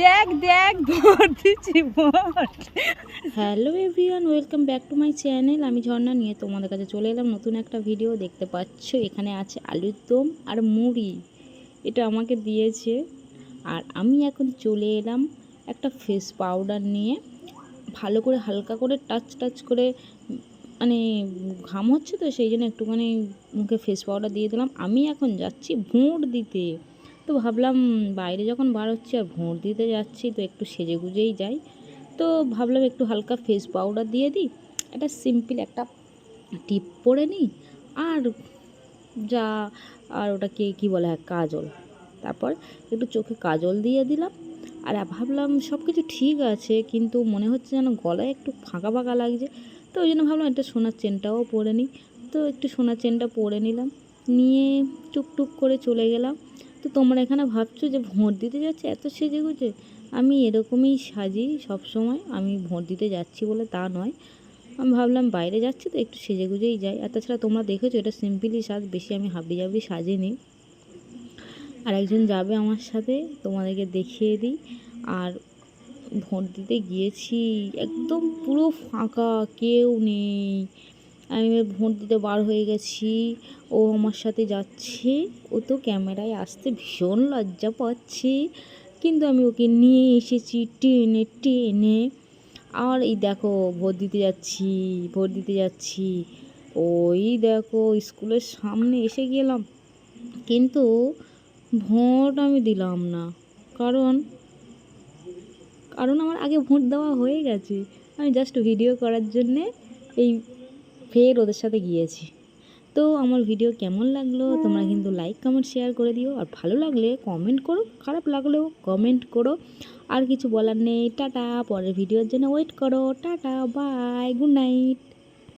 দেখ দেখ ভোট দিচ্ছি vote. Hello everyone, welcome back to my channel. আমি ঝর্ণা নিয়ে তোমাদের কাছে চলে এলাম নতুন একটা ভিডিও। দেখতে পাচ্ছ এখানে আছে আলুর দম আর মুড়ি, এটা আমাকে দিয়েছে। আর আমি এখন চলে এলাম একটা ফেস পাউডার নিয়ে, ভালো করে হালকা করে টাচ করে মানে ঘাম হচ্ছে তো সেই জন্য একটুখানি মুখে ফেস পাউডার দিয়ে দিলাম। আমি এখন যাচ্ছি ভোট দিতে। তো ভাবলাম বাইরে যখন বার হচ্ছি আর ভোট দিতে যাচ্ছি তো একটু সেজে গুজেই যাই। তো ভাবলাম একটু হালকা ফেস পাউডার দিয়ে দিই, একটা সিম্পল একটা টিপ পরে নিই, আর যা আর ওটাকে কী বলে, হ্যাঁ কাজল। তারপর একটু চোখে কাজল দিয়ে দিলাম। আর ভাবলাম সব কিছু ঠিক আছে, কিন্তু মনে হচ্ছে যেন গলায় একটু ফাঁকা ফাঁকা লাগছে। তো ওই জন্য ভাবলাম একটা সোনার চেনটাও পরে নিই। তো একটু সোনার চেনটা পরে নিলাম, নিয়ে টুকটুক করে চলে গেলাম। তো তোমরা এখানে ভাবছো যে ভোট দিতে যাচ্ছে এত সেজে গুজে। আমি এরকমই সাজি সব সময়, আমি ভোট দিতে যাচ্ছি বলে তা নয়। আমি ভাবলাম বাইরে যাচ্ছি তো একটু সেজে গুজেই যাই। আর তাছাড়া তোমরা দেখেছো এটা সিম্পলই সাজ, বেশি আমি হাবি জাবি সাজিনি। আর একজন যাবে আমার সাথে, তোমাদেরকে দেখিয়ে দিই। আর ভোট দিতে গিয়েছি, একদম পুরো ফাঁকা, কেউ নেই। আমি এবার ভোট দিতে বার হয়ে গেছি, ও আমার সাথে যাচ্ছে। ও তো ক্যামেরায় আসতে ভীষণ লজ্জা পাচ্ছে, কিন্তু আমি ওকে নিয়ে এসেছি টেনে টেনে। আর এই দেখো ভোট দিতে যাচ্ছি, ওই দেখো স্কুলের সামনে এসে গেলাম, কিন্তু ভোট আমি দিলাম না। কারণ কারণ আমার আগে ভোট দেওয়া হয়ে গেছে। আমি জাস্ট ভিডিও করার জন্যে এই ফের ওদের সাথে গিয়েছি। তো আমার ভিডিও কেমন লাগলো তোমরা কিন্তু লাইক কমেন্ট শেয়ার করে দিও, আর ভালো লাগলে কমেন্ট করো, খারাপ লাগলেও কমেন্ট করো। আর কিছু বলার নেই, টাটা। পরের ভিডিওর জন্য ওয়েট করো। Tata, bye, good night.